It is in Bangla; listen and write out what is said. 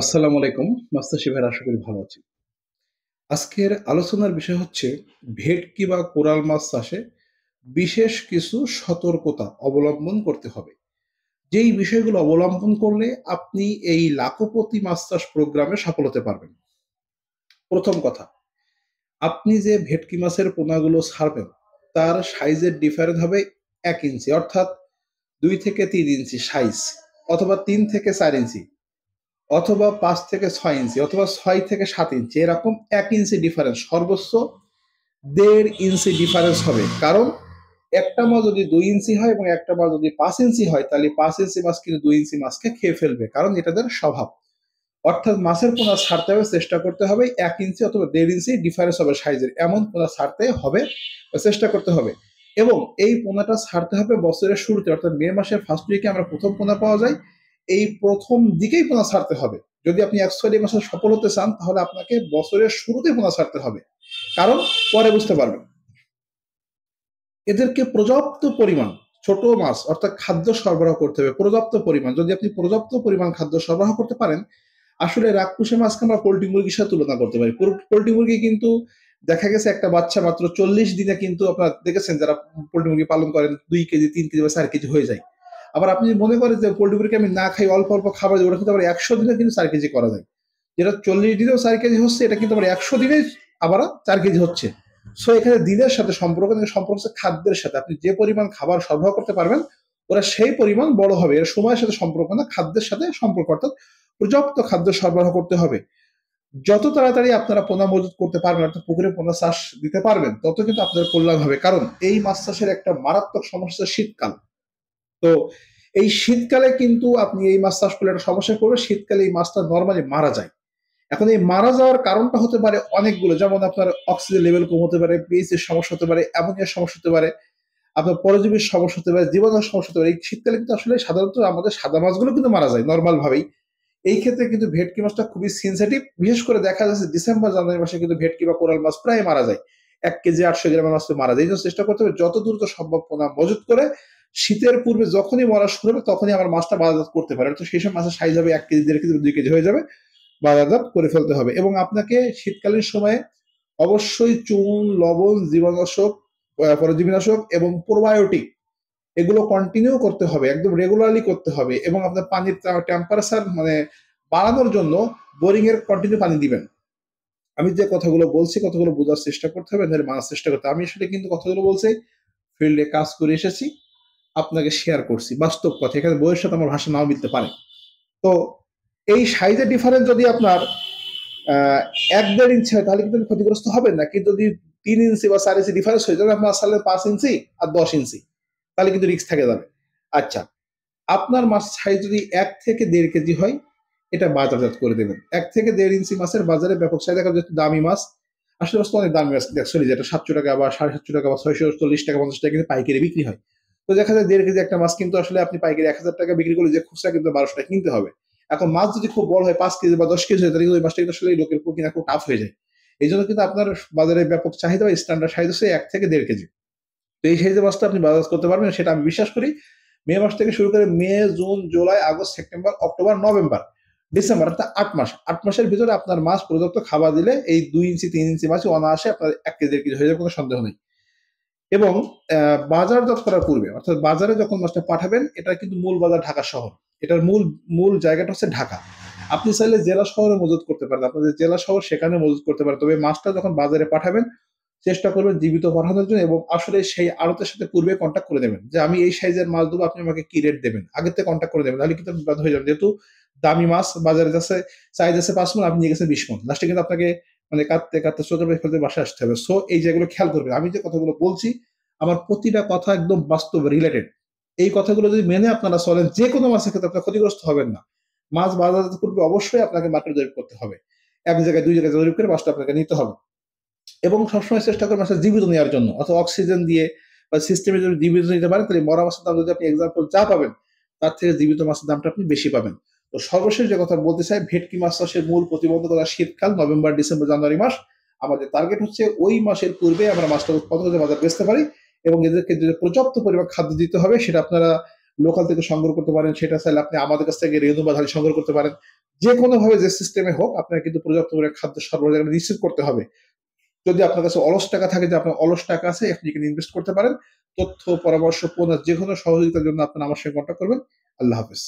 আসসালামু আলাইকুম। মাস্টার শিবের আশা করি ভালো আছেন। আজকের আলোচনার বিষয় হচ্ছে ভেটকি বা কোরাল মাছ চাষে বিশেষ কিছু সতর্কতা অবলম্বন করতে হবে। যেই বিষয়গুলো অবলম্বন করলে আপনি এই লাখপতি মাছ চাষ প্রোগ্রামে সফল হতে পারবেন। প্রথম কথা, আপনি যে ভেটকি মাছের পোনাগুলো ছাড়বেন তার সাইজের ডিফারেন্স হবে ১ ইঞ্চি অর্থাৎ ২ থেকে ৩ ইঞ্চি সাইজ, অথবা ৩ থেকে ৪ ইঞ্চি, অথবা ৫ থেকে ৬ ইঞ্চি, অথবা ৬ থেকে ৭ ইঞ্চি, এরকম ১ ইঞ্চি ডিফারেন্স, সর্বোচ্চ ১.৫ ইঞ্চি ডিফারেন্স হবে। কারণ একটা মাছ যদি ২ ইঞ্চি হয় এবং একটা মাছ যদি ৫ ইঞ্চি হয়, তাহলে ৫ ইঞ্চি মাছ কিন্তু ২ ইঞ্চি মাছকে খেয়ে ফেলবে, কারণ এটা তাদের স্বভাব। অর্থাৎ মাছের পোনা ছাড়তে হবে, চেষ্টা করতে হবে ১ ইঞ্চি অথবা ১.৫ ইঞ্চি ডিফারেন্স হবে সাইজের, এমন পোনা ছাড়তে হবে বা চেষ্টা করতে হবে। এবং এই পোনাটা ছাড়তে হবে বছরের শুরুতে, অর্থাৎ মে মাসের ফার্স্ট উইকে আমরা প্রথম পোনা পাওয়া যায়। এই প্রথম দিকেই পোনা ছাড়তে হবে। যদি আপনি অ্যাকচুয়ালি এই মাসে সফল হতে চান, তাহলে আপনাকে বছরের শুরুতেই পোনা ছাড়তে হবে, কারণ পরে বুঝতে পারবেন। এদেরকে পর্যাপ্ত পরিমাণ ছোট মাছ অর্থাৎ খাদ্য সরবরাহ করতে হবে, পর্যাপ্ত পরিমাণ। যদি আপনি পর্যাপ্ত পরিমাণ খাদ্য সরবরাহ করতে পারেন, আসলে রাক্ষসে মাছকে আমরা পোল্ট্রি মুরগির সাথে তুলনা করতে পারি। পোল্ট্রি মুরগি কিন্তু দেখা গেছে একটা বাচ্চা মাত্র ৪০ দিনে কিন্তু আপনারা দেখেছেন যারা পোল্ট্রি মুরগি পালন করেন ২ কেজি ৩ কেজি বা ৪ কেজি হয়ে যায়। আবার আপনি মনে করেন যে পোল্ট্রি মুরগি আমি না খাই, অল্প অল্প খাবার দিই, ওটা কিন্তু আবার ১০০ দিনে কিন্তু ৪ কেজি করা যায়। যেটা ৪০ দিনেও ৪ কেজি হচ্ছে, এটা কিন্তু আবার ১০০ দিনে আবার ৪ কেজি হচ্ছে। সো এখানে দিনের সাথে সম্পর্ক নেই, সম্পর্ক হচ্ছে খাদ্যের সাথে। আপনি যে পরিমাণ খাবার সরবরাহ করতে পারবেন, ওরা সেই পরিমাণ বড় হবে। এর সময়ের সাথে সম্পর্ক না, খাদ্যের সাথে সম্পর্ক। অর্থাৎ পর্যাপ্ত খাদ্য সরবরাহ করতে হবে। যত তাড়াতাড়ি আপনারা পোনা মজুত করতে পারবেন, অর্থাৎ পুকুরে পোনা চাষ দিতে পারবেন, তত কিন্তু আপনাদের কল্যাণ হবে। কারণ এই মাছ চাষের একটা মারাত্মক সমস্যা শীতকাল। তো এই শীতকালে কিন্তু আপনি এই মাছ চাষ করলে একটা সমস্যা করবে, শীতকালে এই মাছটা নর্মালি মারা যায়। এখন এই মারা যাওয়ার কারণটা হতে পারে অনেকগুলো, যেমন আপনার অক্সিজেন লেভেল কম হতে পারে, পিএইচ এর সমস্যা হতে পারে, অ্যামোনিয়ার সমস্যা হতে পারে, আপনার পরজীবীর সমস্যা হতে পারে, জীবাণুর সমস্যা হতে পারে। এই শীতকালে কিন্তু আসলে সাধারণত আমাদের সাদা মাছগুলো কিন্তু মারা যায় নর্মাল ভাবেই। এই ক্ষেত্রে কিন্তু ভেটকি মাছটা খুবই সেন্সিটিভ। বিশেষ করে দেখা যাচ্ছে ডিসেম্বর জানুয়ারি মাসে কিন্তু ভেটকি বা কোরাল মাছ প্রায় মারা যায়। ১ কেজি ৮০০ গ্রামের মাছ তো মারা যায়। এই জন্য চেষ্টা করতে হবে যত দ্রুত সম্ভব পোনা মজুত করে শীতের পূর্বে যখনই মরা শুরু হবে তখনই আমার মাছটা বাজারজাত করতে পারে। তো সেই সব মাছের সাইজ হবে ১ কেজি ১.৫ কেজি ২ কেজি হয়ে যাবে, বাজারজাত করে ফেলতে হবে। এবং আপনাকে শীতকালীন সময়ে অবশ্যই চুন, লবণ, জীবাণুনাশক, পরজীবীনাশক এবং প্রোবায়োটিক এগুলো কন্টিনিউ করতে হবে, একদম রেগুলারলি করতে হবে। এবং আপনার পানির টেম্পারেচার মানে বাড়ানোর জন্য বোরিং এর কন্টিনিউ পানি দিবেন। আমি যে কথাগুলো বলছি, কথাগুলো বোঝার চেষ্টা করতে হবে, তাহলে মানার চেষ্টা করতে হবে। আমি আসলে কিন্তু কথাগুলো বলছি, ফিল্ডে কাজ করে এসেছি, আপনাকে শেয়ার করছি বাস্তব কথা। এখানে বইয়ের সাথে আমার ভাষা নাও মিলতে পারে। তো এই সাইজের ডিফারেন্স যদি আপনার ১-১.৫ ইঞ্চি হয়, তাহলে কিন্তু ক্ষতিগ্রস্ত হবেন না। কিন্তু যদি ৩ ইঞ্চি বা ৪ ইঞ্চি ডিফারেন্স হয়ে যাবে, আপনার আসলে ৫ ইঞ্চি আর ১০ ইঞ্চি, তাহলে কিন্তু রিস্ক থেকে যাবে। আচ্ছা, আপনার মাছ সাইজ যদি ১ থেকে ১.৫ কেজি হয়, এটা বাজারজাত করে দেবেন। ১ থেকে ১.৫ ইঞ্চি মাছের বাজারে ব্যাপক চাহিদা, কারণ যেহেতু দামি মাছ, আসলে মাছ তো অনেক দামি মাছ অ্যাকচুয়ালি, যেটা ৭০০ টাকা বা ৭৫০ টাকা বা ৬৪০ টাকা ৫০ টাকা কিন্তু পাইকারি বিক্রি হয়। তো দেখা যায় ১.৫ কেজি একটা মাছ কিন্তু আসলে আপনি পাইকারি ১,০০০ টাকা বিক্রি করলে যে খুচরা কিন্তু ১২০০ টাকা কিনতে হবে। এখন মাছ যদি খুব বড় হয় ৫ কেজি বা ১০ কেজি হয়, তাহলে কিন্তু ওই মাছটা কিন্তু আসলে লোকের কিনা খুব টাফ হয়ে যায়। এই জন্য কিন্তু আপনার বাজারে ব্যাপক চাহিদা বা স্ট্যান্ডার্ড সাইজ হচ্ছে ১ থেকে ১.৫ কেজি। তো এই সাইজের মাছটা আপনি বাজার করতে পারবেন, সেটা আমি বিশ্বাস করি। মে মাস থেকে শুরু করে May, June, July, August, September, October, November, December, অর্থাৎ ৮ মাস। ৮ মাসের ভিতরে আপনার মাছ পর্যাপ্ত খাবার দিলে এই ২ ইঞ্চি ৩ ইঞ্চি মাছ অনায়াসে আপনার ১ কেজি ১ কেজি হয়ে যাবে, কোনো সন্দেহ নেই। এবং বাজারজাত করার পূর্বে, অর্থাৎ বাজারে যখন মাছটা পাঠাবেন, এটা কিন্তু মূল বাজার ঢাকা শহর। এটার মূল মূল জায়গাটা হচ্ছে ঢাকা। আপনি চাইলে জেলা শহরে মজুত করতে পারেন, আপনাদের জেলা শহর সেখানে মজুত করতে পারেন। তবে মাছটা যখন বাজারে পাঠাবেন, চেষ্টা করবেন জীবিত পাঠানোর জন্য, এবং আসলে সেই আড়তের সাথে পূর্বে কন্ট্যাক্ট করে দেবেন যে আমি এই সাইজের মাছ দেবো, আপনি আমাকে কি রেট দেবেন, আগের থেকে কন্ট্যাক্ট করে দেবেন। তাহলে কিন্তু আপনি বাধ্য হয়ে যাবেন, যেহেতু দামি মাছ বাজারে যাচ্ছে, সাইজ আছে ৫ মণ, আপনি নিয়ে গেছেন ২০ মণ, লাস্টে কিন্তু আপনাকে মানে কাঁদতে কাঁদতে চোখের পানি ফেলতে বাসায় আসতে হবে। সো এই যেগুলো খেয়াল করবেন, আমি যে কথাগুলো বলছি আমার প্রতিটা কথা একদম বাস্তব রিলেটেড। এই কথাগুলো যদি মেনে আপনারা চলেন, যে কোনো মাছের ক্ষেত্রে আপনারা ক্ষতিগ্রস্ত হবেন না। মাছ বাজারজাত করবে অবশ্যই আপনাকে মার্কেট জরিপ করতে হবে, এক জায়গায় ২ জায়গায় জরিপ করে মাছটা আপনাকে নিতে হবে। এবং সবসময় চেষ্টা করবেন মাছটা জীবিত নেওয়ার জন্য, অথবা অক্সিজেন দিয়ে বা সিস্টেমে যদি জীবিত নিতে পারেন, তাহলে মরা মাছের দাম যদি আপনি এক্সাম্পল যা পাবেন, তার থেকে জীবিত মাছের দামটা আপনি বেশি পাবেন। তো সর্বশেষ যে কথা বলতে চাই, ভেটকি মাছ চাষের মূল প্রতিবন্ধকতা শীতকাল, নভেম্বর, ডিসেম্বর, জানুয়ারি মাস। আমাদের টার্গেট হচ্ছে ওই মাসের পূর্বে আমরা মাছটা উৎপাদন করে বাজার বেচতে পারি। এবং এদেরকে যে পর্যাপ্ত পরিমাণ খাদ্য দিতে হবে, সেটা আপনারা লোকাল থেকে সংগ্রহ করতে পারেন, সেটা চাইলে আপনি আমাদের কাছ থেকে রেণু বা ধান সংগ্রহ করতে পারেন। যে কোনোভাবে যে সিস্টেমে হোক আপনার কিন্তু পর্যাপ্ত পরিমাণে খাদ্য সরবরাহ নিশ্চিত করতে হবে। যদি আপনার কাছে অলস টাকা থাকে, যে আপনার অলস টাকা আছে, আপনি এখানে ইনভেস্ট করতে পারেন। তথ্য, পরামর্শ, যে কোনো সহযোগিতার জন্য আপনারা আমার সঙ্গে কন্ট্যাক্ট করবেন। আল্লাহ হাফেজ।